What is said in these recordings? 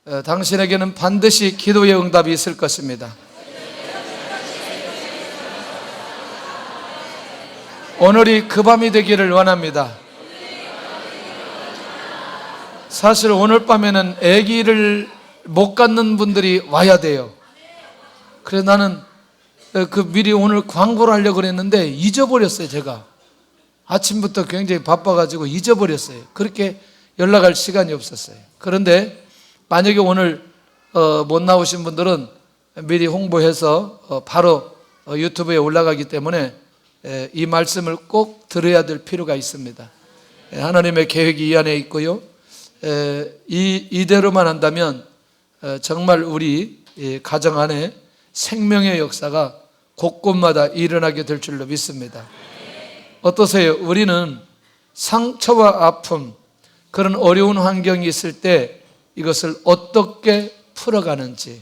당신에게는 반드시 기도의 응답이 있을 것입니다. 오늘이 그 밤이 되기를 원합니다. 사실 오늘 밤에는 아기를 못 갖는 분들이 와야 돼요. 그래서 나는 미리 오늘 광고를 하려고 그랬는데 잊어버렸어요. 제가 아침부터 굉장히 바빠가지고 잊어버렸어요. 그렇게 연락할 시간이 없었어요. 그런데 만약에 오늘 못 나오신 분들은 미리 홍보해서 바로 유튜브에 올라가기 때문에 이 말씀을 꼭 들어야 될 필요가 있습니다. 하나님의 계획이 이 안에 있고요. 이대로만 한다면 정말 우리 가정 안에 생명의 역사가 곳곳마다 일어나게 될 줄로 믿습니다. 어떠세요? 우리는 상처와 아픔, 그런 어려운 환경이 있을 때 이것을 어떻게 풀어가는지,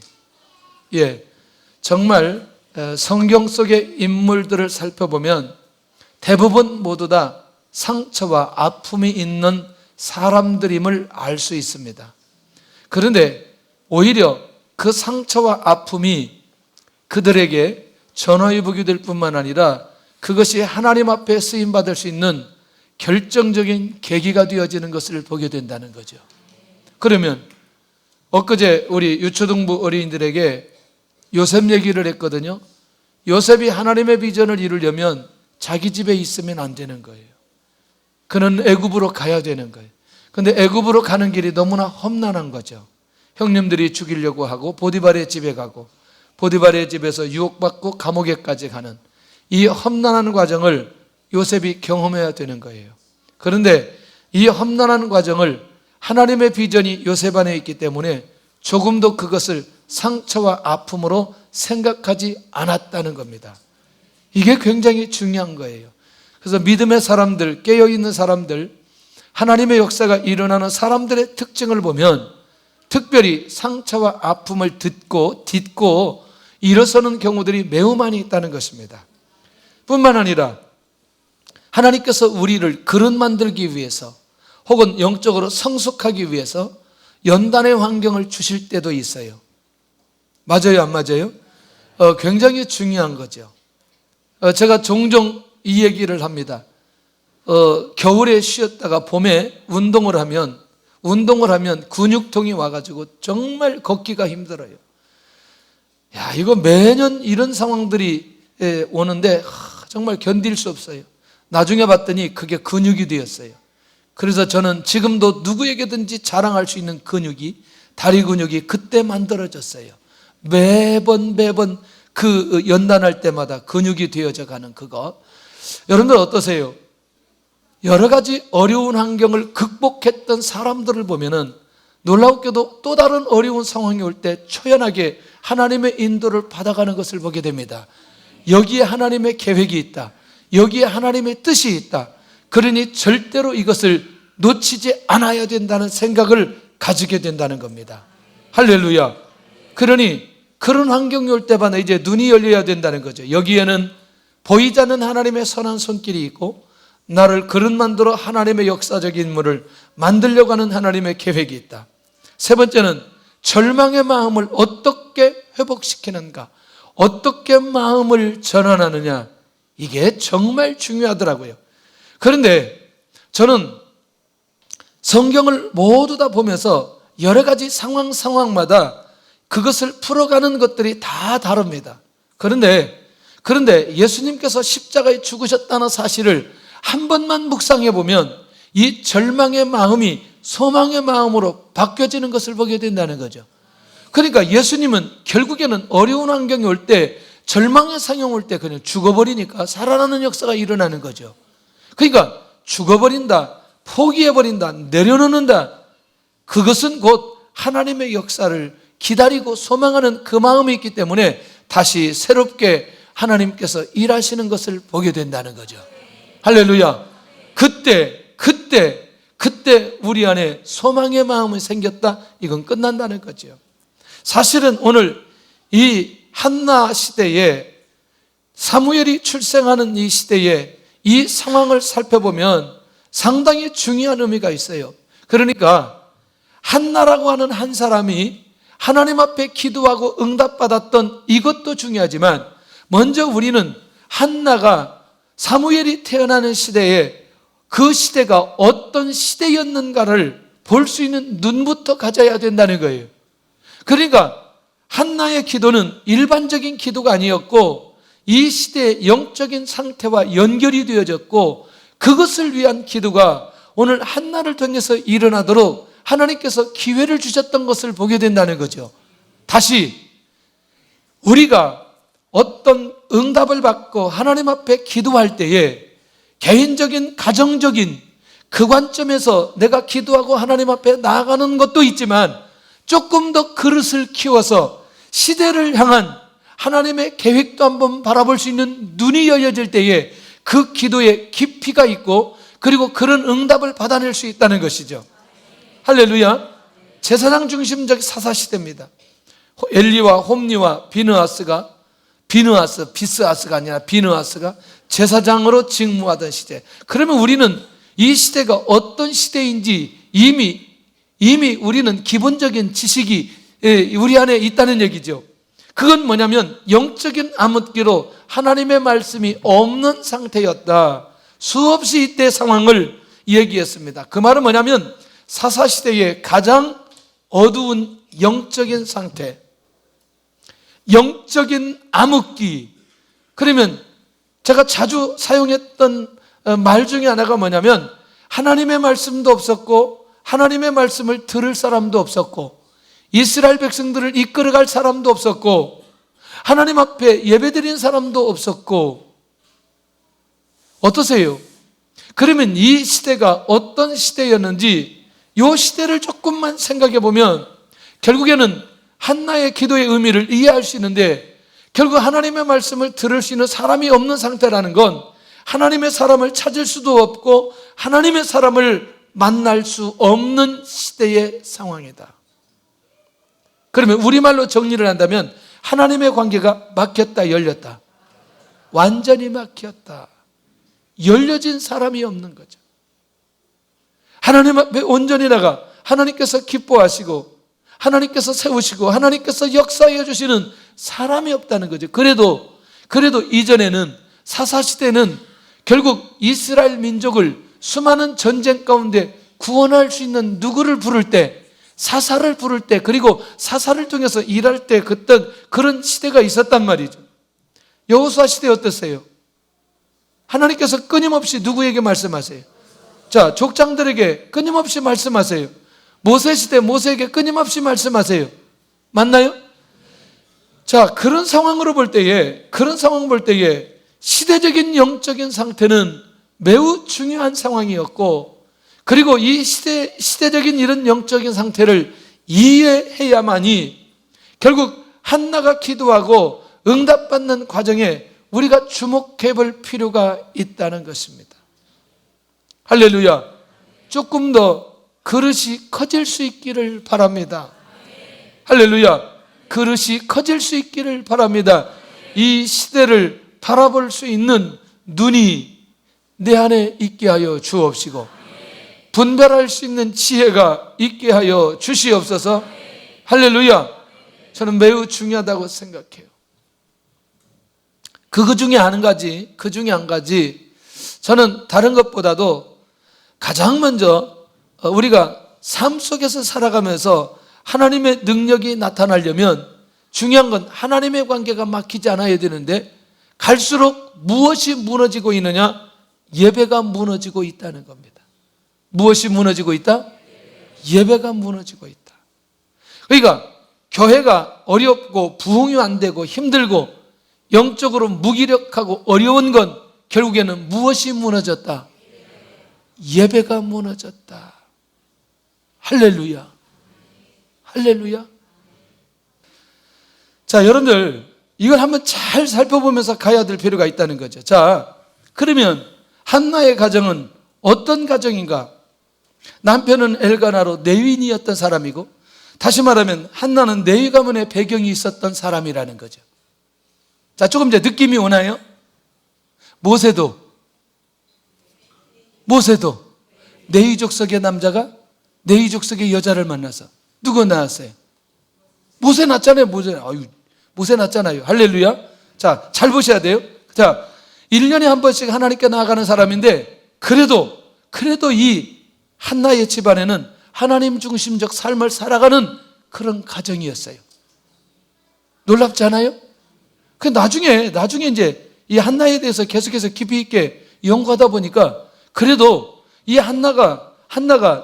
정말 성경 속의 인물들을 살펴보면 대부분 모두 다 상처와 아픔이 있는 사람들임을 알 수 있습니다. 그런데 오히려 그 상처와 아픔이 그들에게 전화위복이 될 뿐만 아니라 그것이 하나님 앞에 쓰임받을 수 있는 결정적인 계기가 되어지는 것을 보게 된다는 거죠. 그러면 엊그제 우리 유초등부 어린이들에게 요셉 얘기를 했거든요. 요셉이 하나님의 비전을 이루려면 자기 집에 있으면 안 되는 거예요. 그는 애굽으로 가야 되는 거예요. 그런데 애굽으로 가는 길이 너무나 험난한 거죠. 형님들이 죽이려고 하고 보디발의 집에 가고 보디발의 집에서 유혹받고 감옥에까지 가는 이 험난한 과정을 요셉이 경험해야 되는 거예요. 그런데 이 험난한 과정을 하나님의 비전이 요셉 안에 있기 때문에 조금도 그것을 상처와 아픔으로 생각하지 않았다는 겁니다. 이게 굉장히 중요한 거예요. 그래서 믿음의 사람들, 깨어있는 사람들, 하나님의 역사가 일어나는 사람들의 특징을 보면 특별히 상처와 아픔을 딛고 일어서는 경우들이 매우 많이 있다는 것입니다. 뿐만 아니라 하나님께서 우리를 그릇 만들기 위해서 혹은 영적으로 성숙하기 위해서 연단의 환경을 주실 때도 있어요. 맞아요, 안 맞아요? 굉장히 중요한 거죠. 제가 종종 이 얘기를 합니다. 겨울에 쉬었다가 봄에 운동을 하면 근육통이 와가지고 정말 걷기가 힘들어요. 이거 매년 이런 상황들이 오는데 정말 견딜 수 없어요. 나중에 봤더니 그게 근육이 되었어요. 그래서 저는 지금도 누구에게든지 자랑할 수 있는 근육이, 다리 근육이 그때 만들어졌어요. 매번 그 연단할 때마다 근육이 되어져 가는 그거. 여러분들 어떠세요? 여러 가지 어려운 환경을 극복했던 사람들을 보면은 놀랍게도 또 다른 어려운 상황이 올 때 초연하게 하나님의 인도를 받아가는 것을 보게 됩니다. 여기에 하나님의 계획이 있다. 여기에 하나님의 뜻이 있다. 그러니 절대로 이것을 놓치지 않아야 된다는 생각을 가지게 된다는 겁니다. 할렐루야. 그러니 그런 환경이 올 때마다 이제 눈이 열려야 된다는 거죠. 여기에는 보이지 않는 하나님의 선한 손길이 있고 나를 그릇 만들어 하나님의 역사적인 인물을 만들려고 하는 하나님의 계획이 있다. 세 번째는 절망의 마음을 어떻게 회복시키는가, 어떻게 마음을 전환하느냐, 이게 정말 중요하더라고요. 그런데 저는 성경을 모두 다 보면서 여러 가지 상황마다 그것을 풀어가는 것들이 다 다릅니다. 그런데 예수님께서 십자가에 죽으셨다는 사실을 한 번만 묵상해 보면 이 절망의 마음이 소망의 마음으로 바뀌어지는 것을 보게 된다는 거죠. 그러니까 예수님은 결국에는 어려운 환경이 올 때, 절망의 상황이 올 때 그냥 죽어버리니까 살아나는 역사가 일어나는 거죠. 그러니까 죽어버린다, 포기해버린다, 내려놓는다, 그것은 곧 하나님의 역사를 기다리고 소망하는 그 마음이 있기 때문에 다시 새롭게 하나님께서 일하시는 것을 보게 된다는 거죠. 할렐루야. 그때 우리 안에 소망의 마음이 생겼다, 이건 끝난다는 거죠. 사실은 오늘 이 한나 시대에, 사무엘이 출생하는 이 시대에 이 상황을 살펴보면 상당히 중요한 의미가 있어요. 그러니까 한나라고 하는 한 사람이 하나님 앞에 기도하고 응답받았던 이것도 중요하지만, 먼저 우리는 한나가 사무엘이 태어나는 시대에 그 시대가 어떤 시대였는가를 볼 수 있는 눈부터 가져야 된다는 거예요. 그러니까 한나의 기도는 일반적인 기도가 아니었고, 이 시대의 영적인 상태와 연결이 되어졌고, 그것을 위한 기도가 오늘 한나를 통해서 일어나도록 하나님께서 기회를 주셨던 것을 보게 된다는 거죠. 다시 우리가 어떤 응답을 받고 하나님 앞에 기도할 때에 개인적인, 가정적인 그 관점에서 내가 기도하고 하나님 앞에 나아가는 것도 있지만, 조금 더 그릇을 키워서 시대를 향한 하나님의 계획도 한번 바라볼 수 있는 눈이 열려질 때에 그 기도에 깊이가 있고, 그리고 그런 응답을 받아낼 수 있다는 것이죠. 할렐루야. 제사장 중심적 사사시대입니다. 엘리와 홈리와 비느하스가 아니라 비느하스가 제사장으로 직무하던 시대. 그러면 우리는 이 시대가 어떤 시대인지 이미 우리는 기본적인 지식이 우리 안에 있다는 얘기죠. 그건 뭐냐면 영적인 암흑기로 하나님의 말씀이 없는 상태였다. 수없이 이때 상황을 얘기했습니다. 그 말은 뭐냐면 사사시대의 가장 어두운 영적인 상태, 영적인 암흑기. 그러면 제가 자주 사용했던 말 중에 하나가 뭐냐면, 하나님의 말씀도 없었고 하나님의 말씀을 들을 사람도 없었고 이스라엘 백성들을 이끌어갈 사람도 없었고 하나님 앞에 예배드린 사람도 없었고. 어떠세요? 그러면 이 시대가 어떤 시대였는지 이 시대를 조금만 생각해 보면 결국에는 한나의 기도의 의미를 이해할 수 있는데, 결국 하나님의 말씀을 들을 수 있는 사람이 없는 상태라는 건 하나님의 사람을 찾을 수도 없고 하나님의 사람을 만날 수 없는 시대의 상황이다. 그러면 우리말로 정리를 한다면 하나님의 관계가 막혔다, 열렸다? 완전히 막혔다. 열려진 사람이 없는 거죠. 하나님 앞에 온전히 나가 하나님께서 기뻐하시고 하나님께서 세우시고 하나님께서 역사해 주시는 사람이 없다는 거죠. 그래도 이전에는, 사사시대는 결국 이스라엘 민족을 수많은 전쟁 가운데 구원할 수 있는 누구를 부를 때, 사사를 부를 때, 그리고 사사를 통해서 일할 때 그런 시대가 있었단 말이죠. 여호수아 시대 어땠어요? 하나님께서 끊임없이 누구에게 말씀하세요? 자, 족장들에게 끊임없이 말씀하세요. 모세 시대 모세에게 끊임없이 말씀하세요. 맞나요? 자, 그런 상황을 볼 때에 시대적인 영적인 상태는 매우 중요한 상황이었고, 그리고 이 시대적인 이런 영적인 상태를 이해해야만이 결국 한나가 기도하고 응답받는 과정에 우리가 주목해 볼 필요가 있다는 것입니다. 할렐루야. 조금 더 그릇이 커질 수 있기를 바랍니다. 할렐루야. 그릇이 커질 수 있기를 바랍니다. 이 시대를 바라볼 수 있는 눈이 내 안에 있게 하여 주옵시고 분별할 수 있는 지혜가 있게 하여 주시옵소서. 할렐루야. 저는 매우 중요하다고 생각해요. 그 중에 한 가지, 저는 다른 것보다도 가장 먼저 우리가 삶 속에서 살아가면서 하나님의 능력이 나타나려면 중요한 건 하나님의 관계가 막히지 않아야 되는데, 갈수록 무엇이 무너지고 있느냐? 예배가 무너지고 있다는 겁니다. 무엇이 무너지고 있다? 예배가 무너지고 있다. 그러니까 교회가 어렵고 부흥이 안 되고 힘들고 영적으로 무기력하고 어려운 건 결국에는 무엇이 무너졌다? 예배가 무너졌다. 할렐루야. 할렐루야. 자, 여러분들 이걸 한번 잘 살펴보면서 가야 될 필요가 있다는 거죠. 자, 그러면 한나의 가정은 어떤 가정인가? 남편은 엘가나로 레위인이었던 사람이고, 다시 말하면 한나는 레위 가문의 배경이 있었던 사람이라는 거죠. 자, 조금 이제 느낌이 오나요? 모세도 레위 족속의 남자가 내 족속의 여자를 만나서. 누가 낳았어요? 모세 낳았잖아요. 모세 낳았잖아요. 할렐루야. 자, 잘 보셔야 돼요. 자, 1년에 한 번씩 하나님께 나아가는 사람인데 그래도 이 한나의 집안에는 하나님 중심적 삶을 살아가는 그런 가정이었어요. 놀랍지 않아요? 그 나중에 이제 이 한나에 대해서 계속해서 깊이 있게 연구하다 보니까 그래도 이 한나가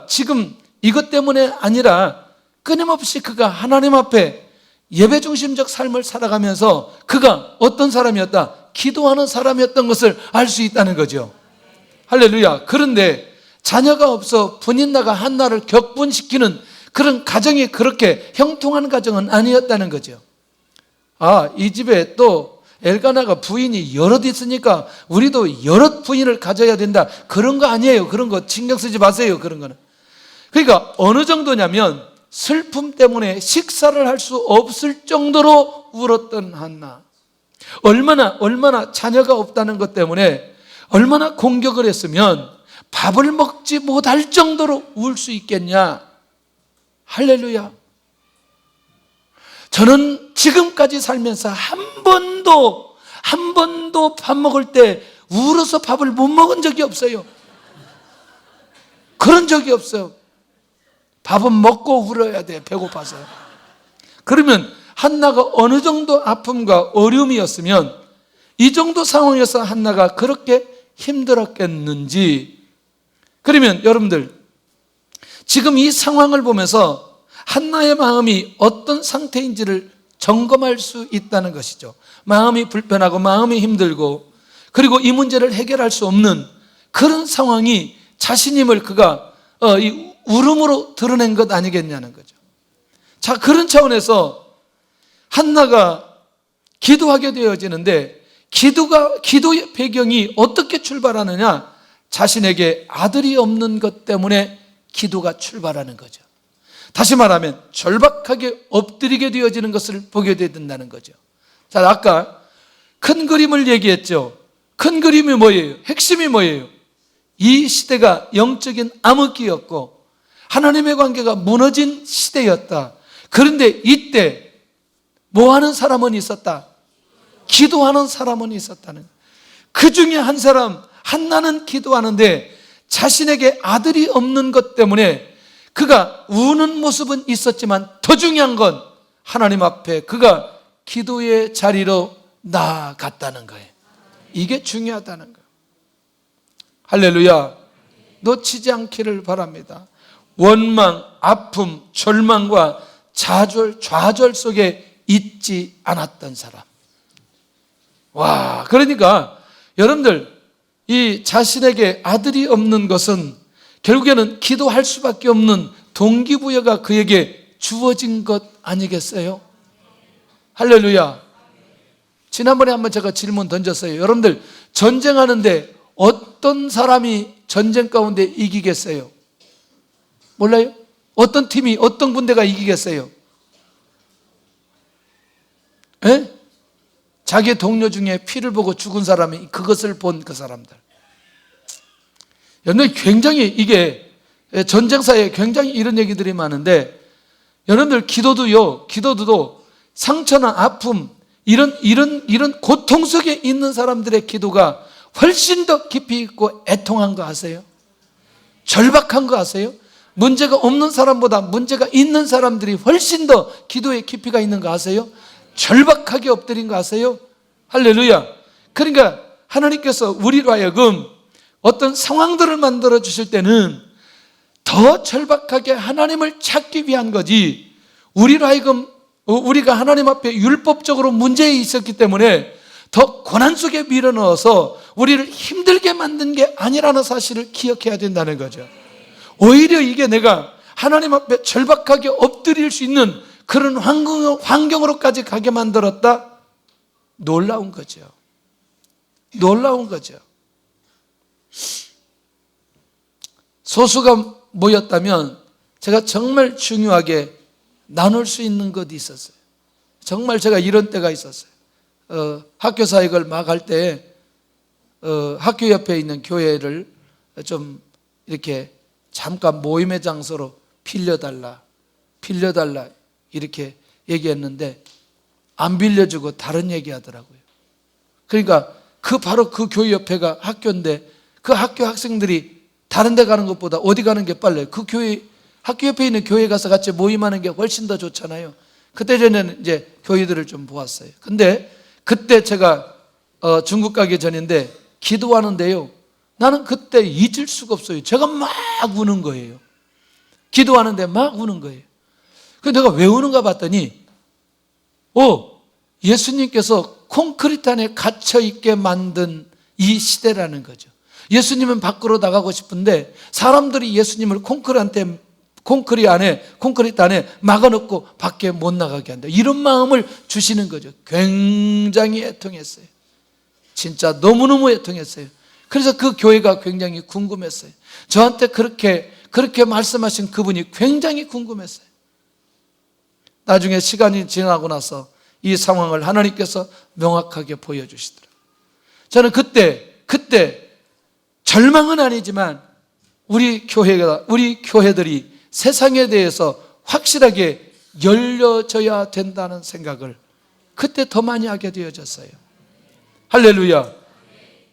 지금 이것 때문에 아니라 끊임없이 그가 하나님 앞에 예배 중심적 삶을 살아가면서 그가 어떤 사람이었다? 기도하는 사람이었던 것을 알 수 있다는 거죠. 할렐루야. 그런데 자녀가 없어 분인나가 한나를 격분시키는 그런 가정이 그렇게 형통한 가정은 아니었다는 거죠. 이 집에 또 엘가나가 부인이 여럿 있으니까 우리도 여럿 부인을 가져야 된다. 그런 거 아니에요. 그런 거 신경 쓰지 마세요. 그런 거는. 그러니까 어느 정도냐면 슬픔 때문에 식사를 할 수 없을 정도로 울었던 한나. 얼마나 자녀가 없다는 것 때문에 얼마나 공격을 했으면 밥을 먹지 못할 정도로 울 수 있겠냐. 할렐루야. 저는 지금까지 살면서 한 번도 밥 먹을 때 울어서 밥을 못 먹은 적이 없어요. 그런 적이 없어요. 밥은 먹고 울어야 돼. 배고파서. 그러면 한나가 어느 정도 아픔과 어려움이었으면 이 정도 상황에서 한나가 그렇게 힘들었겠는지. 그러면 여러분들 지금 이 상황을 보면서 한나의 마음이 어떤 상태인지를 점검할 수 있다는 것이죠. 마음이 불편하고 마음이 힘들고 그리고 이 문제를 해결할 수 없는 그런 상황이 자신임을 그가 이 울음으로 드러낸 것 아니겠냐는 거죠. 자, 그런 차원에서 한나가 기도하게 되어지는데 기도의 배경이 어떻게 출발하느냐? 자신에게 아들이 없는 것 때문에 기도가 출발하는 거죠. 다시 말하면 절박하게 엎드리게 되어지는 것을 보게 된다는 거죠. 자, 아까 큰 그림을 얘기했죠. 큰 그림이 뭐예요? 핵심이 뭐예요? 이 시대가 영적인 암흑기였고 하나님의 관계가 무너진 시대였다. 그런데 이때 뭐 하는 사람은 있었다? 기도하는 사람은 있었다는. 그 중에 한 사람 한나는 기도하는데 자신에게 아들이 없는 것 때문에 그가 우는 모습은 있었지만 더 중요한 건 하나님 앞에 그가 기도의 자리로 나아갔다는 거예요. 이게 중요하다는 거예요. 할렐루야. 놓치지 않기를 바랍니다. 원망, 아픔, 절망과 좌절 속에 있지 않았던 사람. 와, 그러니까 여러분들 이 자신에게 아들이 없는 것은 결국에는 기도할 수밖에 없는 동기부여가 그에게 주어진 것 아니겠어요? 할렐루야. 지난번에 한번 제가 질문 던졌어요. 여러분들 전쟁하는데 어떤 사람이 전쟁 가운데 이기겠어요? 몰라요? 어떤 팀이 어떤 군대가 이기겠어요? 에? 자기 동료 중에 피를 보고 죽은 사람이 그것을 본 그 사람들. 여러분들 굉장히 이게 전쟁사에 굉장히 이런 얘기들이 많은데 여러분들 기도도 상처나 아픔 이런 고통 속에 있는 사람들의 기도가 훨씬 더 깊이 있고 애통한 거 아세요? 절박한 거 아세요? 문제가 없는 사람보다 문제가 있는 사람들이 훨씬 더 기도에 깊이가 있는 거 아세요? 절박하게 엎드린 거 아세요? 할렐루야. 그러니까 하나님께서 우리로 하여금 어떤 상황들을 만들어 주실 때는 더 절박하게 하나님을 찾기 위한 거지, 우리로 하여금 우리가 하나님 앞에 율법적으로 문제에 있었기 때문에 더 고난 속에 밀어넣어서 우리를 힘들게 만든 게 아니라는 사실을 기억해야 된다는 거죠. 오히려 이게 내가 하나님 앞에 절박하게 엎드릴 수 있는 그런 환경으로까지 가게 만들었다? 놀라운 거죠. 놀라운 거죠. 소수가 모였다면 제가 정말 중요하게 나눌 수 있는 것이 있었어요. 정말 제가 이런 때가 있었어요. 학교 사역을 막 할 때 학교 옆에 있는 교회를 좀 이렇게 잠깐 모임의 장소로 빌려달라, 빌려달라 이렇게 얘기했는데 안 빌려주고 다른 얘기하더라고요. 그러니까 바로 그 교회 옆에가 학교인데 그 학교 학생들이 다른 데 가는 것보다 어디 가는 게 빨라요. 그 교회, 학교 옆에 있는 교회 가서 같이 모임하는 게 훨씬 더 좋잖아요. 그때 전에는 이제 교회들을 좀 보았어요. 근데 그때 제가 중국 가기 전인데 기도하는데요, 나는 그때 잊을 수가 없어요. 제가 막 우는 거예요. 기도하는데 막 우는 거예요. 그래서 내가 왜 우는가 봤더니 예수님께서 콘크리트 안에 갇혀있게 만든 이 시대라는 거죠. 예수님은 밖으로 나가고 싶은데 사람들이 예수님을 콘크리트 안에 막아놓고 밖에 못 나가게 한다. 이런 마음을 주시는 거죠. 굉장히 애통했어요. 진짜 너무너무 애통했어요. 그래서 그 교회가 굉장히 궁금했어요. 저한테 그렇게 말씀하신 그분이 굉장히 궁금했어요. 나중에 시간이 지나고 나서 이 상황을 하나님께서 명확하게 보여주시더라고요. 저는 그때 절망은 아니지만 우리 교회들이 세상에 대해서 확실하게 열려져야 된다는 생각을 그때 더 많이 하게 되어졌어요. 할렐루야.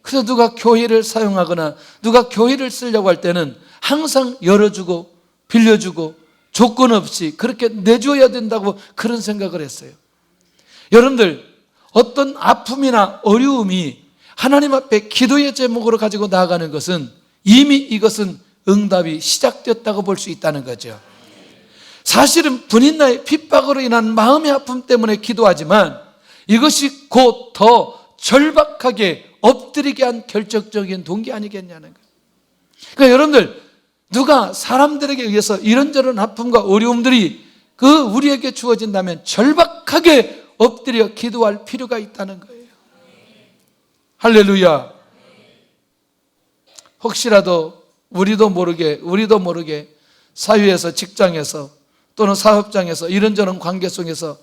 그래서 누가 교회를 사용하거나 누가 교회를 쓰려고 할 때는 항상 열어주고 빌려주고 조건 없이 그렇게 내줘야 된다고 그런 생각을 했어요. 여러분들, 어떤 아픔이나 어려움이 하나님 앞에 기도의 제목으로 가지고 나아가는 것은 이미 이것은 응답이 시작되었다고 볼 수 있다는 거죠. 사실은 분인나의 핍박으로 인한 마음의 아픔 때문에 기도하지만 이것이 곧 더 절박하게 엎드리게 한 결정적인 동기 아니겠냐는 거예요. 그러니까 여러분들, 누가 사람들에게 의해서 이런저런 아픔과 어려움들이 우리에게 주어진다면 절박하게 엎드려 기도할 필요가 있다는 거예요. 할렐루야. 혹시라도 우리도 모르게 사회에서, 직장에서 또는 사업장에서 이런저런 관계 속에서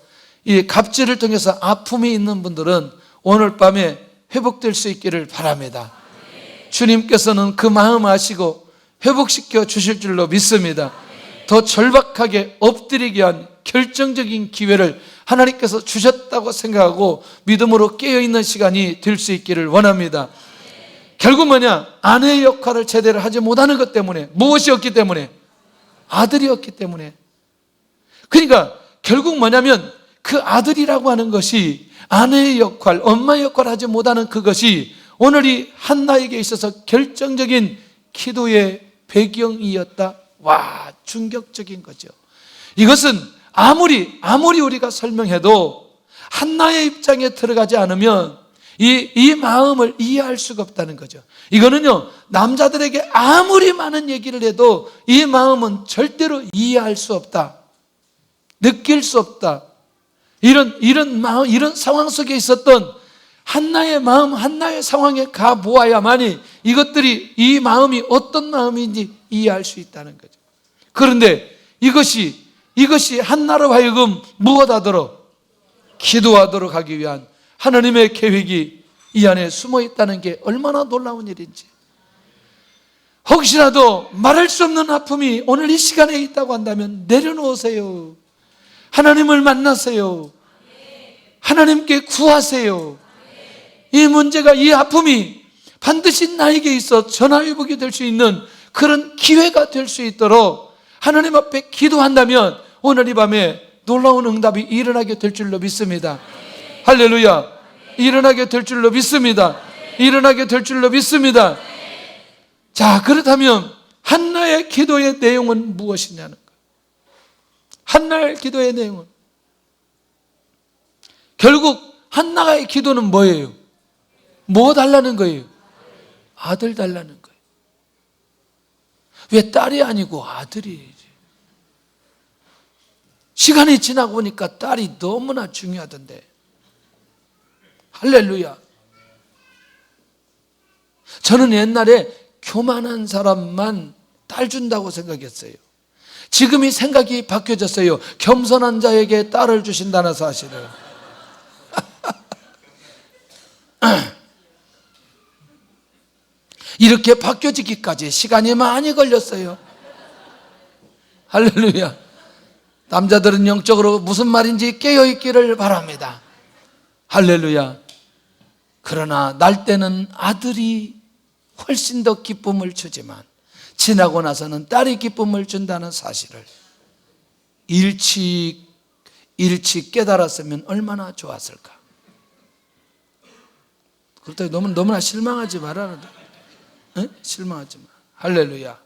이 갑질을 통해서 아픔이 있는 분들은 오늘 밤에 회복될 수 있기를 바랍니다. 주님께서는 그 마음 아시고 회복시켜 주실 줄로 믿습니다. 더 절박하게 엎드리게 한 결정적인 기회를 하나님께서 주셨다고 생각하고 믿음으로 깨어있는 시간이 될 수 있기를 원합니다. 결국 아내의 역할을 제대로 하지 못하는 것 때문에, 무엇이었기 때문에? 아들이었기 때문에. 그러니까 결국 그 아들이라고 하는 것이 아내의 역할, 엄마의 역할을 하지 못하는 그것이 오늘 이 한나에게 있어서 결정적인 기도의 배경이었다. 와, 충격적인 거죠. 이것은 아무리 우리가 설명해도 한나의 입장에 들어가지 않으면 이 마음을 이해할 수가 없다는 거죠. 이거는요, 남자들에게 아무리 많은 얘기를 해도 이 마음은 절대로 이해할 수 없다, 느낄 수 없다. 이런 마음, 이런 상황 속에 있었던 한나의 마음, 한나의 상황에 가 보아야만이 이 마음이 어떤 마음인지 이해할 수 있다는 거죠. 그런데 이것이 한나로 하여금 무엇하도록? 기도하도록 하기 위한 하나님의 계획이 이 안에 숨어 있다는 게 얼마나 놀라운 일인지. 혹시라도 말할 수 없는 아픔이 오늘 이 시간에 있다고 한다면 내려놓으세요. 하나님을 만나세요. 하나님께 구하세요. 이 문제가, 이 아픔이 반드시 나에게 있어 전화위복이 될 수 있는 그런 기회가 될 수 있도록 하나님 앞에 기도한다면 오늘 이 밤에 놀라운 응답이 일어나게 될 줄로 믿습니다. 할렐루야. 일어나게 될 줄로 믿습니다. 일어나게 될 줄로 믿습니다. 자, 그렇다면 한나의 기도의 내용은 무엇이냐는 거예요. 한나의 기도의 내용은 결국 한나의 기도는 뭐예요? 뭐 달라는 거예요? 아들 달라는 거예요. 왜 딸이 아니고 아들이지? 시간이 지나고 보니까 딸이 너무나 중요하던데. 할렐루야. 저는 옛날에 교만한 사람만 딸 준다고 생각했어요. 지금 이 생각이 바뀌어졌어요. 겸손한 자에게 딸을 주신다는 사실을. 이렇게 바뀌어지기까지 시간이 많이 걸렸어요. 할렐루야. 남자들은 영적으로 무슨 말인지 깨어있기를 바랍니다. 할렐루야. 그러나 날 때는 아들이 훨씬 더 기쁨을 주지만 지나고 나서는 딸이 기쁨을 준다는 사실을 일찍 깨달았으면 얼마나 좋았을까. 그렇다고 너무나 실망하지 말아라. 실망하지 마. 할렐루야.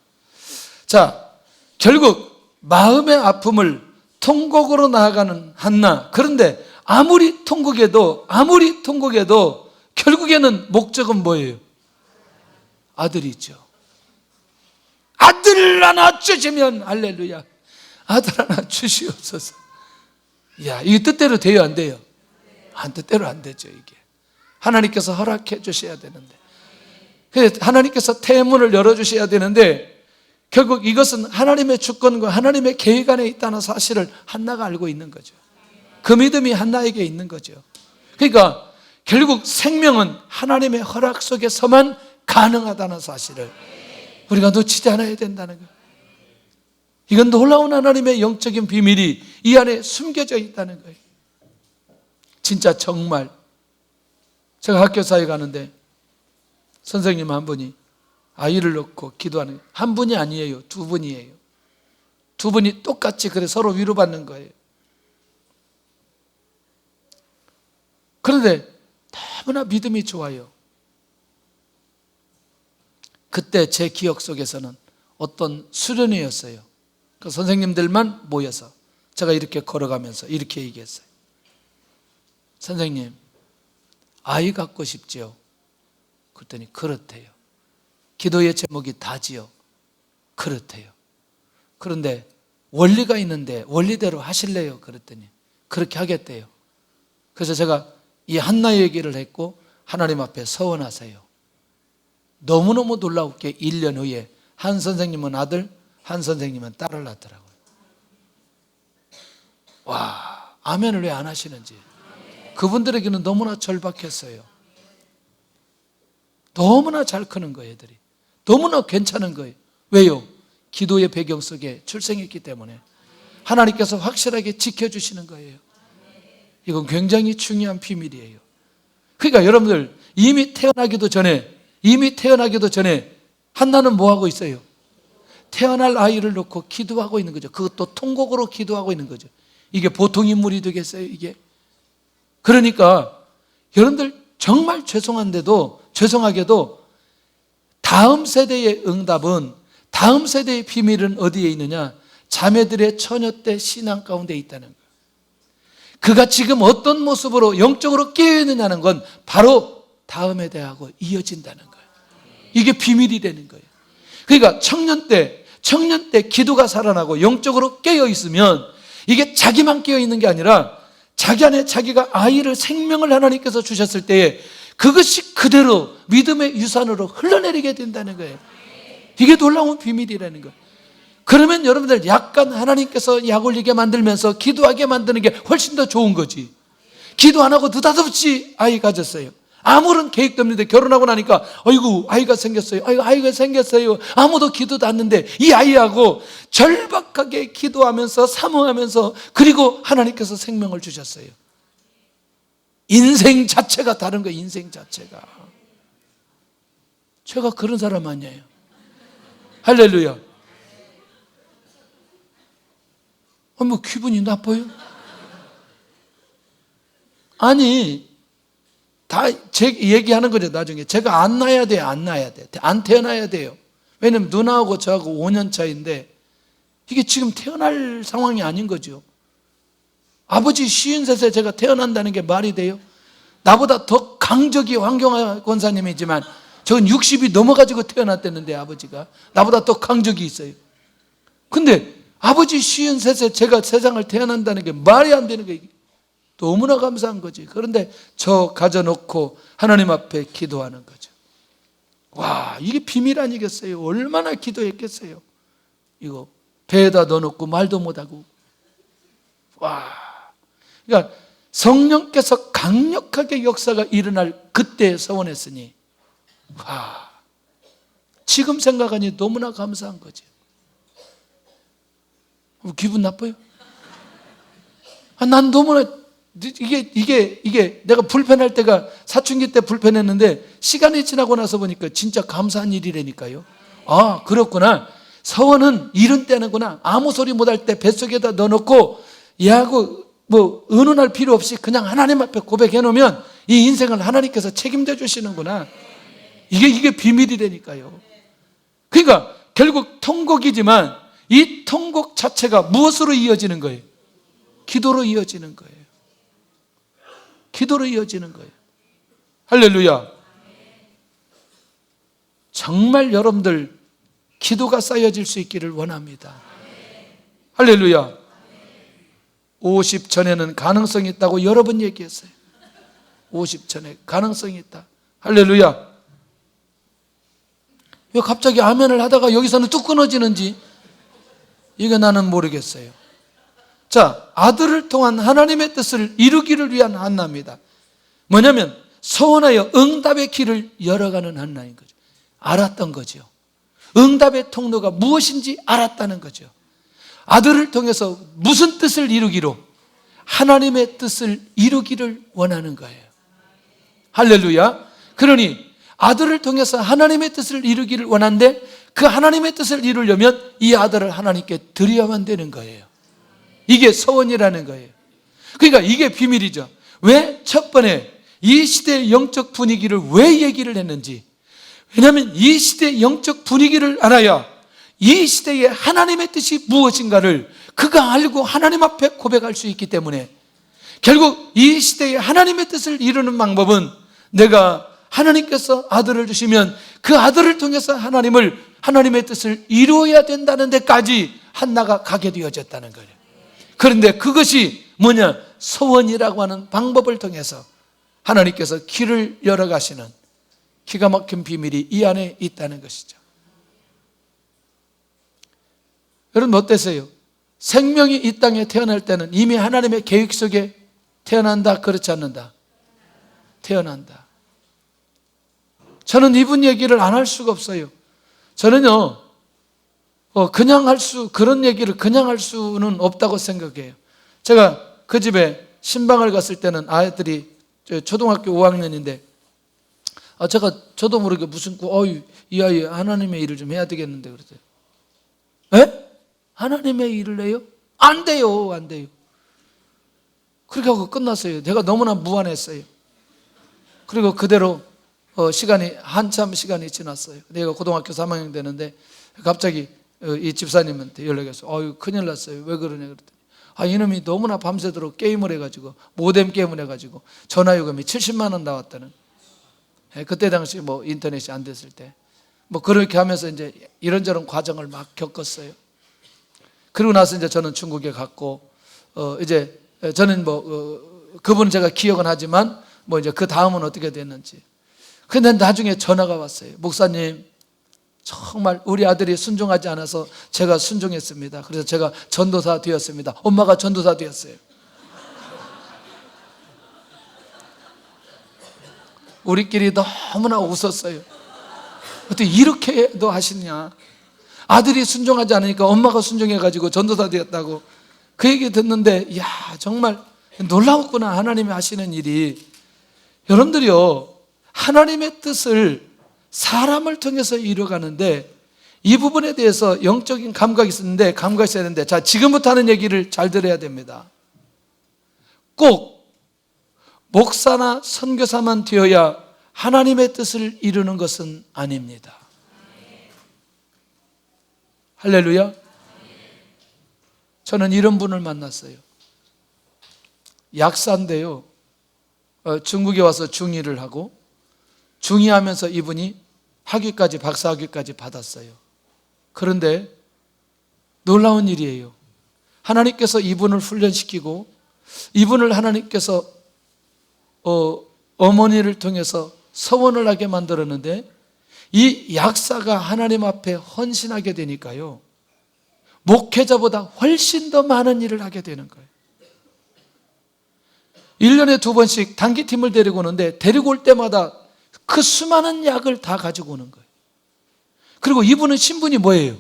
자, 결국 마음의 아픔을 통곡으로 나아가는 한나. 그런데 아무리 통곡해도 결국에는 목적은 뭐예요? 아들이죠. 아들 하나 주시면, 할렐루야, 아들 하나 주시옵소서. 야, 이게 뜻대로 돼요, 안 돼요? 뜻대로 안 되죠. 이게 하나님께서 허락해 주셔야 되는데, 하나님께서 태문을 열어주셔야 되는데, 결국 이것은 하나님의 주권과 하나님의 계획 안에 있다는 사실을 한나가 알고 있는 거죠. 그 믿음이 한나에게 있는 거죠. 그러니까 결국 생명은 하나님의 허락 속에서만 가능하다는 사실을 우리가 놓치지 않아야 된다는 거예요. 이건 놀라운 하나님의 영적인 비밀이 이 안에 숨겨져 있다는 거예요. 진짜 정말 제가 학교사에 가는데 선생님 한 분이 아이를 놓고 기도하는, 한 분이 아니에요, 두 분이에요. 두 분이 똑같이 그래 서로 위로받는 거예요. 그런데 너무나 믿음이 좋아요. 그때 제 기억 속에서는 어떤 수련회였어요. 그 선생님들만 모여서 제가 이렇게 걸어가면서 이렇게 얘기했어요. 선생님, 아이 갖고 싶지요? 그랬더니 그렇대요. 기도의 제목이 다지요. 그렇대요. 그런데 원리가 있는데 원리대로 하실래요? 그랬더니 그렇게 하겠대요. 그래서 제가 이 한나 얘기를 했고 하나님 앞에 서원하세요. 너무너무 놀라웠게 1년 후에 한 선생님은 아들, 한 선생님은 딸을 낳더라고요. 와, 아멘을 왜 안 하시는지. 그분들에게는 너무나 절박했어요. 너무나 잘 크는 거예요, 애들이. 너무나 괜찮은 거예요. 왜요? 기도의 배경 속에 출생했기 때문에 하나님께서 확실하게 지켜주시는 거예요. 이건 굉장히 중요한 비밀이에요. 그러니까 여러분들 이미 태어나기도 전에 한나는 뭐 하고 있어요? 태어날 아이를 놓고 기도하고 있는 거죠. 그것도 통곡으로 기도하고 있는 거죠. 이게 보통 인물이 되겠어요, 이게? 그러니까 여러분들 정말 죄송하게도 다음 세대의 응답은, 다음 세대의 비밀은 어디에 있느냐? 자매들의 처녀 때 신앙 가운데 있다는 거예요. 그가 지금 어떤 모습으로 영적으로 깨어있느냐는 건 바로 다음에 대하고 이어진다는 거예요. 이게 비밀이 되는 거예요. 그러니까 청년 때 기도가 살아나고 영적으로 깨어있으면 이게 자기만 깨어있는 게 아니라 자기 안에 자기가 아이를, 생명을 하나님께서 주셨을 때에 그것이 그대로 믿음의 유산으로 흘러내리게 된다는 거예요. 이게 놀라운 비밀이라는 거예요. 그러면 여러분들 약간 하나님께서 약 올리게 만들면서 기도하게 만드는 게 훨씬 더 좋은 거지. 기도 안 하고 느닷없이 아이 가졌어요. 아무런 계획도 없는데 결혼하고 나니까 아이고 아이가 생겼어요. 아무도 기도도 안 했는데 이 아이하고 절박하게 기도하면서 사모하면서, 그리고 하나님께서 생명을 주셨어요. 인생 자체가 다른 거예요. 인생 자체가. 제가 그런 사람 아니에요. 할렐루야. 뭐 기분이 나빠요? 아니, 다 제 얘기하는 거죠. 나중에 제가 안 낳아야 돼요. 안 태어나야 돼요. 왜냐면 누나하고 저하고 5년 차인데 이게 지금 태어날 상황이 아닌 거죠. 아버지 53세 제가 태어난다는 게 말이 돼요? 나보다 더 강적이 황경화 권사님이지만 저는 60이 넘어가지고 태어났다는데 아버지가 나보다 더 강적이 있어요. 근데 아버지 53세 제가 세상을 태어난다는 게 말이 안 되는 거예요. 너무나 감사한 거지. 그런데 저 가져놓고 하나님 앞에 기도하는 거죠. 와, 이게 비밀 아니겠어요? 얼마나 기도했겠어요? 이거 배에다 넣어놓고 말도 못하고. 와, 그러니까 성령께서 강력하게 역사가 일어날 그때 서원했으니, 와, 지금 생각하니 너무나 감사한 거죠. 기분 나빠요? 난 너무나 이게 내가 불편할 때가 사춘기 때 불편했는데 시간이 지나고 나서 보니까 진짜 감사한 일이라니까요. 아, 그렇구나. 서원은 이런 때는구나. 아무 소리 못할 때 뱃속에다 넣어놓고 얘하고 뭐 의논할 필요 없이 그냥 하나님 앞에 고백해 놓으면 이 인생을 하나님께서 책임져 주시는구나. 이게 비밀이라니까요. 그러니까 결국 통곡이지만 이 통곡 자체가 무엇으로 이어지는 거예요? 기도로 이어지는 거예요. 기도로 이어지는 거예요. 할렐루야. 정말 여러분들 기도가 쌓여질 수 있기를 원합니다. 할렐루야. 50 전에는 가능성이 있다고 여러 번 얘기했어요. 50 전에 가능성이 있다. 할렐루야. 왜 갑자기 아멘을 하다가 여기서는 뚝 끊어지는지 이거 나는 모르겠어요. 자, 아들을 통한 하나님의 뜻을 이루기를 위한 한나입니다. 뭐냐면 서원하여 응답의 길을 열어가는 한나인 거죠. 알았던 거죠. 응답의 통로가 무엇인지 알았다는 거죠. 아들을 통해서 무슨 뜻을 이루기로? 하나님의 뜻을 이루기를 원하는 거예요. 할렐루야. 그러니 아들을 통해서 하나님의 뜻을 이루기를 원하는데 그 하나님의 뜻을 이루려면 이 아들을 하나님께 드려야만 되는 거예요. 이게 서원이라는 거예요. 그러니까 이게 비밀이죠. 왜 첫 번에 이 시대의 영적 분위기를 왜 얘기를 했는지, 왜냐하면 이 시대의 영적 분위기를 알아야 이 시대의 하나님의 뜻이 무엇인가를 그가 알고 하나님 앞에 고백할 수 있기 때문에 결국 이 시대의 하나님의 뜻을 이루는 방법은 내가 하나님께서 아들을 주시면 그 아들을 통해서 하나님의 뜻을 이루어야 된다는 데까지 한나가 가게 되어졌다는 거예요. 그런데 그것이 뭐냐? 서원이라고 하는 방법을 통해서 하나님께서 길을 열어가시는 기가 막힌 비밀이 이 안에 있다는 것이죠. 여러분 어떠세요? 생명이 이 땅에 태어날 때는 이미 하나님의 계획 속에 태어난다, 그렇지 않는다? 태어난다. 저는 이분 얘기를 안 할 수가 없어요. 저는요, 그런 얘기를 그냥 할 수는 없다고 생각해요. 제가 그 집에 신방을 갔을 때는 아이들이 초등학교 5학년인데, 저도 모르게 무슨, 이 아이 하나님의 일을 좀 해야 되겠는데, 그러세요. 에? 하나님의 일을 해요? 안 돼요, 안 돼요. 그렇게 하고 끝났어요. 내가 너무나 무안했어요. 그리고 그대로 한참 시간이 지났어요. 내가 고등학교 3학년 되는데 갑자기 이 집사님한테 연락이 왔어요. 큰일 났어요. 왜 그러냐 그랬더니 이놈이 너무나 밤새도록 게임을 해가지고 모뎀 게임을 해가지고 전화요금이 70만 원 나왔다는. 그때 당시 뭐 인터넷이 안 됐을 때 뭐 그렇게 하면서 이제 이런저런 과정을 막 겪었어요. 그리고 나서 이제 저는 중국에 갔고 이제 저는 그분은 제가 기억은 하지만 이제 그 다음은 어떻게 됐는지. 근데 나중에 전화가 왔어요. 목사님, 정말 우리 아들이 순종하지 않아서 제가 순종했습니다. 그래서 제가 전도사 되었습니다. 엄마가 전도사 되었어요. 우리끼리 너무나 웃었어요. 어떻게 이렇게도 하시냐. 아들이 순종하지 않으니까 엄마가 순종해가지고 전도사 되었다고 그 얘기 듣는데 이야, 정말 놀라웠구나, 하나님이 하시는 일이. 여러분들이요, 하나님의 뜻을 사람을 통해서 이루어가는데 이 부분에 대해서 영적인 감각이 있었는데, 감각이 있어야 되는데, 자, 지금부터 하는 얘기를 잘 들어야 됩니다. 꼭 목사나 선교사만 되어야 하나님의 뜻을 이루는 것은 아닙니다. 할렐루야. 저는 이런 분을 만났어요. 약사인데요, 중국에 와서 중의를 하고 중의하면서 이분이 학위까지, 박사학위까지 받았어요. 그런데 놀라운 일이에요. 하나님께서 이분을 훈련시키고 이분을 하나님께서 어머니를 통해서 서원을 하게 만들었는데 이 약사가 하나님 앞에 헌신하게 되니까요, 목회자보다 훨씬 더 많은 일을 하게 되는 거예요. 1년에 2번씩 단기팀을 데리고 오는데 데리고 올 때마다 그 수많은 약을 다 가지고 오는 거예요. 그리고 이분은 신분이 뭐예요?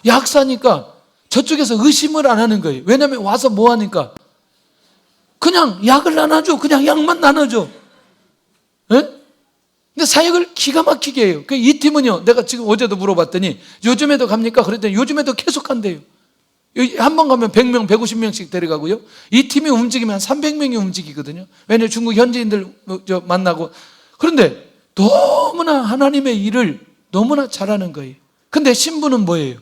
약사니까 저쪽에서 의심을 안 하는 거예요. 왜냐하면 와서 뭐 하니까 그냥 약을 나눠줘. 그냥 약만 나눠줘. 예? 근데 사역을 기가 막히게 해요. 이 팀은요, 내가 지금 어제도 물어봤더니 요즘에도 갑니까? 그랬더니 요즘에도 계속 간대요. 한 번 가면 100명, 150명씩 데려가고요. 이 팀이 움직이면 한 300명이 움직이거든요. 왜냐하면 중국 현지인들 만나고. 그런데 너무나 하나님의 일을 너무나 잘하는 거예요. 근데 신부는 뭐예요?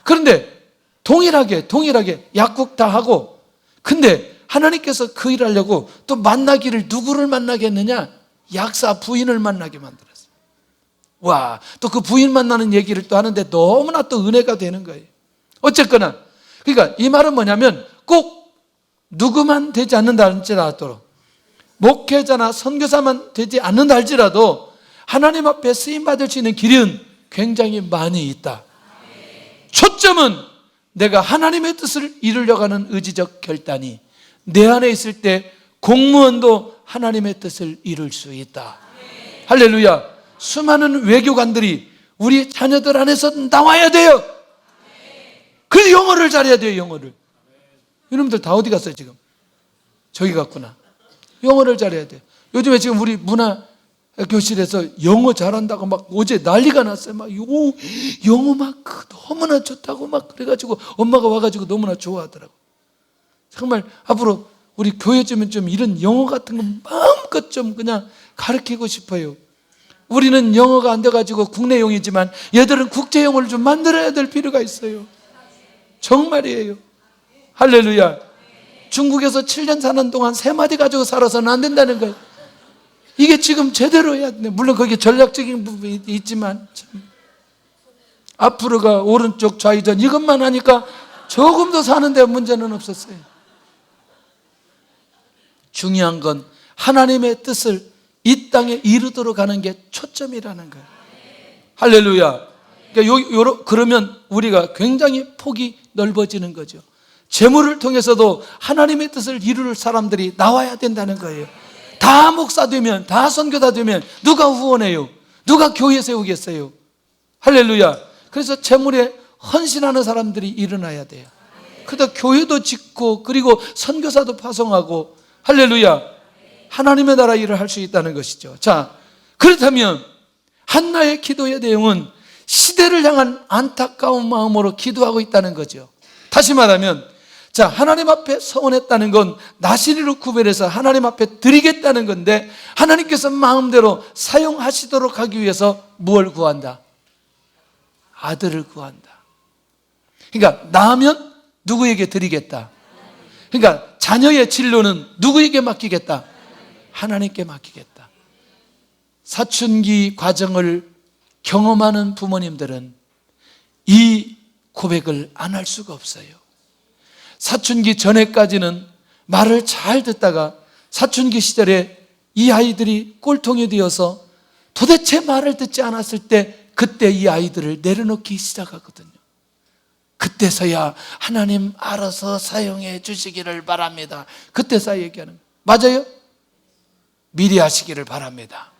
그런데 동일하게 약국 다 하고, 근데 하나님께서 그 일을 하려고 또 만나기를 누구를 만나게 했느냐? 약사 부인을 만나게 만들었어요. 와, 또 그 부인 만나는 얘기를 또 하는데 너무나 또 은혜가 되는 거예요. 어쨌거나, 그러니까 이 말은 뭐냐면 꼭 누구만 되지 않는다 할지라도, 목회자나 선교사만 되지 않는다 할지라도 하나님 앞에 쓰임받을 수 있는 길은 굉장히 많이 있다. 초점은 내가 하나님의 뜻을 이루려고 하는 의지적 결단이 내 안에 있을 때 공무원도 하나님의 뜻을 이룰 수 있다. 할렐루야. 수많은 외교관들이 우리 자녀들 안에서 나와야 돼요. 그래서 영어를 잘해야 돼요. 영어를. 여러분들 다 어디 갔어요 지금? 저기 갔구나. 영어를 잘해야 돼요. 요즘에 지금 우리 문화 교실에서 영어 잘한다고 막 어제 난리가 났어요. 막 영어 막 너무나 좋다고 막 그래가지고 엄마가 와가지고 너무나 좋아하더라고. 정말 앞으로 우리 교회 좀 이런 영어 같은 거 마음껏 좀 그냥 가르치고 싶어요. 우리는 영어가 안 돼가지고 국내용이지만 얘들은 국제영어를 좀 만들어야 될 필요가 있어요. 정말이에요. 할렐루야. 중국에서 7년 사는 동안 3마디 가지고 살아서는 안 된다는 거예요. 이게 지금 제대로 해야 돼. 물론 거기에 전략적인 부분이 있지만 참. 앞으로가 오른쪽 좌회전 이것만 하니까 조금 더 사는데 문제는 없었어요. 중요한 건 하나님의 뜻을 이 땅에 이루도록 하는 게 초점이라는 거예요. 할렐루야. 그러니까 그러면 우리가 굉장히 폭이 넓어지는 거죠. 재물을 통해서도 하나님의 뜻을 이룰 사람들이 나와야 된다는 거예요. 다 목사 되면, 다 선교사 되면 누가 후원해요? 누가 교회 세우겠어요? 할렐루야. 그래서 재물에 헌신하는 사람들이 일어나야 돼요. 그러다 교회도 짓고 그리고 선교사도 파송하고, 할렐루야. 하나님의 나라 일을 할 수 있다는 것이죠. 자, 그렇다면 한나의 기도의 내용은 시대를 향한 안타까운 마음으로 기도하고 있다는 거죠. 다시 말하면, 자, 하나님 앞에 서원했다는 건 나시리로 구별해서 하나님 앞에 드리겠다는 건데, 하나님께서 마음대로 사용하시도록 하기 위해서 무엇을 구한다? 아들을 구한다. 그러니까 낳으면 누구에게 드리겠다? 그러니까 자녀의 진로는 누구에게 맡기겠다? 하나님께 맡기겠다. 사춘기 과정을 경험하는 부모님들은 이 고백을 안 할 수가 없어요. 사춘기 전에까지는 말을 잘 듣다가 사춘기 시절에 이 아이들이 꼴통이 되어서 도대체 말을 듣지 않았을 때, 그때 이 아이들을 내려놓기 시작하거든요. 그때서야 하나님 알아서 사용해 주시기를 바랍니다. 그때서야 얘기하는 거예요. 맞아요? 미리 하시기를 바랍니다.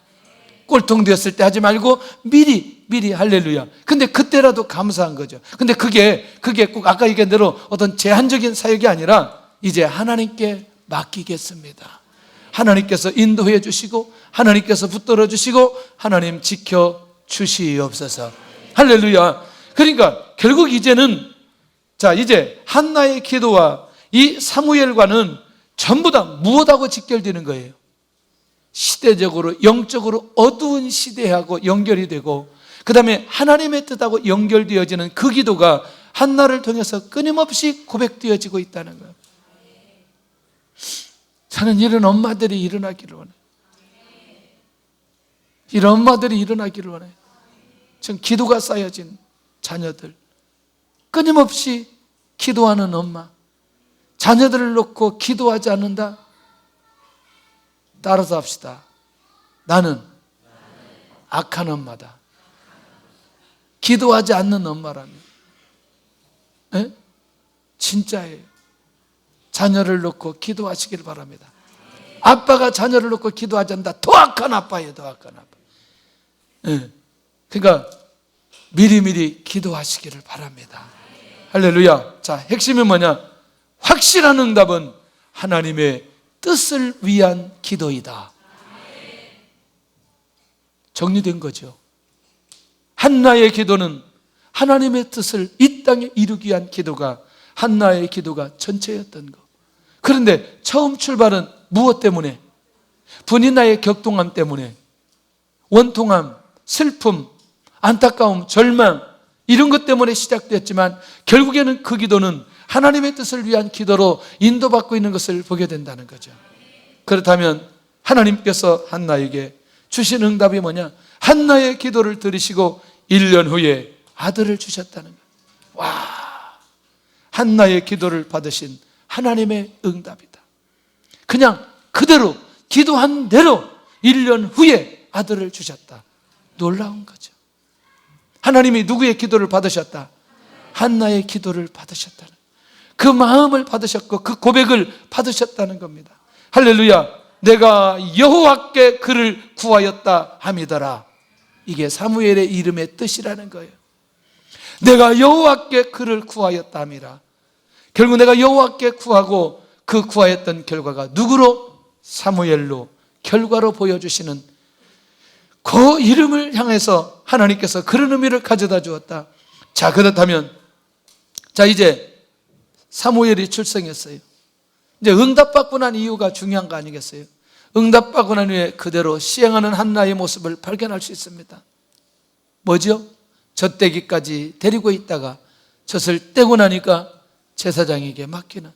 꼴통 되었을 때 하지 말고 미리 할렐루야. 근데 그때라도 감사한 거죠. 근데 그게 꼭 아까 얘기한 대로 어떤 제한적인 사역이 아니라 이제 하나님께 맡기겠습니다. 하나님께서 인도해 주시고 하나님께서 붙들어 주시고 하나님 지켜 주시옵소서. 할렐루야. 그러니까 결국 이제는, 자, 이제 한나의 기도와 이 사무엘과는 전부 다 무엇하고 직결되는 거예요? 시대적으로, 영적으로 어두운 시대하고 연결이 되고, 그 다음에 하나님의 뜻하고 연결되어지는 그 기도가 한나를 통해서 끊임없이 고백되어지고 있다는 거예요. 저는 이런 엄마들이 일어나기를 원해요. 이런 엄마들이 일어나기를 원해요. 지금 기도가 쌓여진 자녀들, 끊임없이 기도하는 엄마, 자녀들을 놓고 기도하지 않는다? 따라서 합시다. 나는 악한 엄마다. 기도하지 않는 엄마라면. 에? 진짜예요. 자녀를 놓고 기도하시길 바랍니다. 아빠가 자녀를 놓고 기도하지 않는다. 더 악한 아빠예요. 더 악한 아빠. 예. 그러니까 미리미리 기도하시기를 바랍니다. 할렐루야. 자, 핵심이 뭐냐? 확실한 응답은 하나님의 뜻을 위한 기도이다. 정리된 거죠. 한나의 기도는 하나님의 뜻을 이 땅에 이루기 위한 기도가, 한나의 기도가 전체였던 거. 그런데 처음 출발은 무엇 때문에? 분이나의 격동함 때문에, 원통함, 슬픔, 안타까움, 절망, 이런 것 때문에 시작됐지만 결국에는 그 기도는 하나님의 뜻을 위한 기도로 인도받고 있는 것을 보게 된다는 거죠. 그렇다면 하나님께서 한나에게 주신 응답이 뭐냐? 한나의 기도를 들으시고 1년 후에 아들을 주셨다는 거예요. 와, 한나의 기도를 받으신 하나님의 응답이다. 그냥 그대로 기도한 대로 1년 후에 아들을 주셨다. 놀라운 거죠. 하나님이 누구의 기도를 받으셨다? 한나의 기도를 받으셨다는, 그 마음을 받으셨고 그 고백을 받으셨다는 겁니다. 할렐루야. 내가 여호와께 그를 구하였다 함이더라. 이게 사무엘의 이름의 뜻이라는 거예요. 내가 여호와께 그를 구하였다 함이라. 결국 내가 여호와께 구하고 그 구하였던 결과가 누구로? 사무엘로, 결과로 보여주시는 그 이름을 향해서 하나님께서 그런 의미를 가져다 주었다. 자, 그렇다면 자, 이제 사무엘이 출생했어요. 이제 응답받고 난 이유가 중요한 거 아니겠어요? 응답받고 난 후에 그대로 시행하는 한나의 모습을 발견할 수 있습니다. 뭐죠? 젖대기까지 데리고 있다가 젖을 떼고 나니까 제사장에게 맡기는,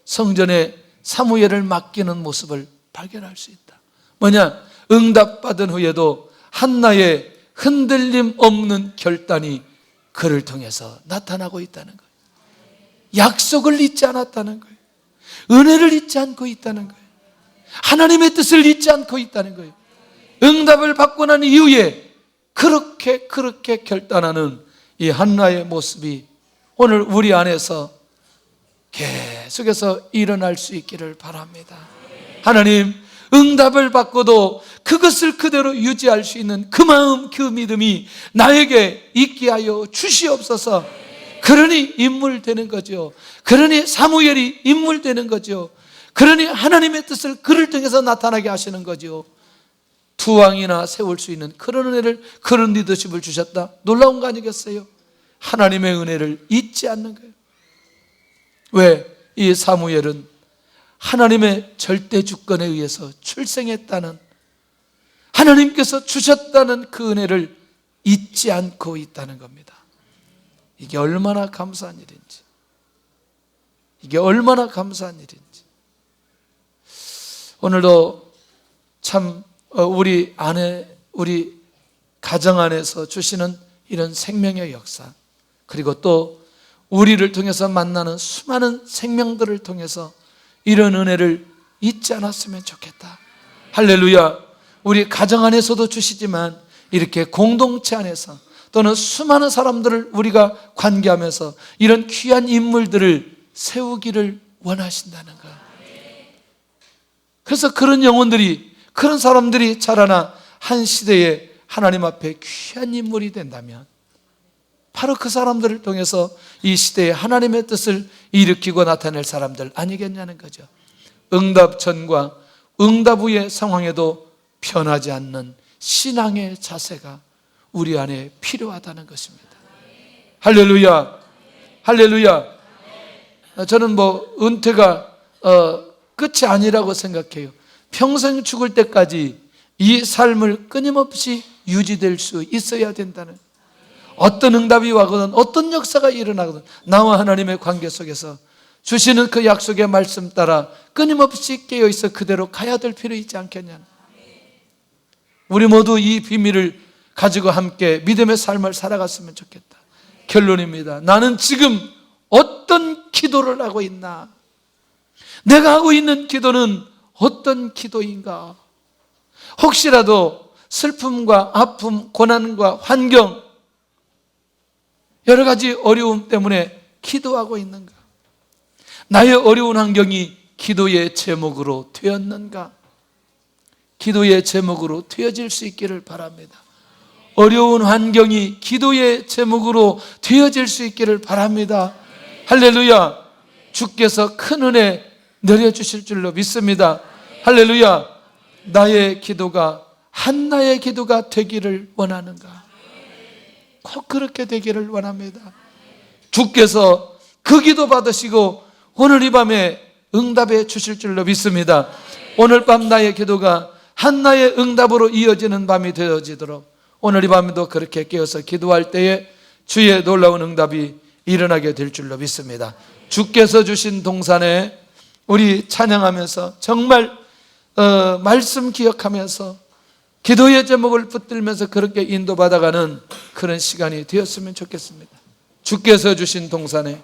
성전에 사무엘을 맡기는 모습을 발견할 수 있다. 뭐냐? 응답받은 후에도 한나의 흔들림 없는 결단이 그를 통해서 나타나고 있다는 거예요. 약속을 잊지 않았다는 거예요. 은혜를 잊지 않고 있다는 거예요. 하나님의 뜻을 잊지 않고 있다는 거예요. 응답을 받고 난 이후에 그렇게 결단하는 이 한나의 모습이 오늘 우리 안에서 계속해서 일어날 수 있기를 바랍니다. 하나님, 응답을 받고도 그것을 그대로 유지할 수 있는 그 마음, 그 믿음이 나에게 있게 하여 주시옵소서. 그러니 인물되는 거죠. 그러니 사무엘이 인물되는 거죠. 그러니 하나님의 뜻을 그를 통해서 나타나게 하시는 거죠. 두 왕이나 세울 수 있는 그런 은혜를, 그런 리더십을 주셨다. 놀라운 거 아니겠어요? 하나님의 은혜를 잊지 않는 거예요. 왜? 이 사무엘은 하나님의 절대 주권에 의해서 출생했다는, 하나님께서 주셨다는 그 은혜를 잊지 않고 있다는 겁니다. 이게 얼마나 감사한 일인지, 이게 얼마나 감사한 일인지. 오늘도 참 우리 안에, 우리 가정 안에서 주시는 이런 생명의 역사, 그리고 또 우리를 통해서 만나는 수많은 생명들을 통해서 이런 은혜를 잊지 않았으면 좋겠다. 할렐루야. 우리 가정 안에서도 주시지만 이렇게 공동체 안에서 또는 수많은 사람들을 우리가 관계하면서 이런 귀한 인물들을 세우기를 원하신다는 거야. 그래서 그런 영혼들이, 그런 사람들이 자라나 한 시대에 하나님 앞에 귀한 인물이 된다면 바로 그 사람들을 통해서 이 시대에 하나님의 뜻을 일으키고 나타낼 사람들 아니겠냐는 거죠. 응답 전과 응답 후의 상황에도 변하지 않는 신앙의 자세가 우리 안에 필요하다는 것입니다. 할렐루야. 할렐루야. 저는 은퇴가 끝이 아니라고 생각해요. 평생 죽을 때까지 이 삶을 끊임없이 유지될 수 있어야 된다는, 어떤 응답이 와거든 어떤 역사가 일어나거든 나와 하나님의 관계 속에서 주시는 그 약속의 말씀 따라 끊임없이 깨어있어 그대로 가야 될 필요 있지 않겠냐는, 우리 모두 이 비밀을 가지고 함께 믿음의 삶을 살아갔으면 좋겠다. 결론입니다. 나는 지금 어떤 기도를 하고 있나? 내가 하고 있는 기도는 어떤 기도인가? 혹시라도 슬픔과 아픔, 고난과 환경, 여러 가지 어려움 때문에 기도하고 있는가? 나의 어려운 환경이 기도의 제목으로 되었는가? 기도의 제목으로 되어질 수 있기를 바랍니다. 어려운 환경이 기도의 제목으로 되어질 수 있기를 바랍니다. 할렐루야. 주께서 큰 은혜 내려주실 줄로 믿습니다. 할렐루야. 나의 기도가 한나의 기도가 되기를 원하는가? 꼭 그렇게 되기를 원합니다. 주께서 그 기도 받으시고 오늘 이 밤에 응답해 주실 줄로 믿습니다. 오늘 밤 나의 기도가 한나의 응답으로 이어지는 밤이 되어지도록 오늘 이 밤에도 그렇게 깨어서 기도할 때에 주의 놀라운 응답이 일어나게 될 줄로 믿습니다. 주께서 주신 동산에 우리 찬양하면서 정말 말씀 기억하면서 기도의 제목을 붙들면서 그렇게 인도받아가는 그런 시간이 되었으면 좋겠습니다. 주께서 주신 동산에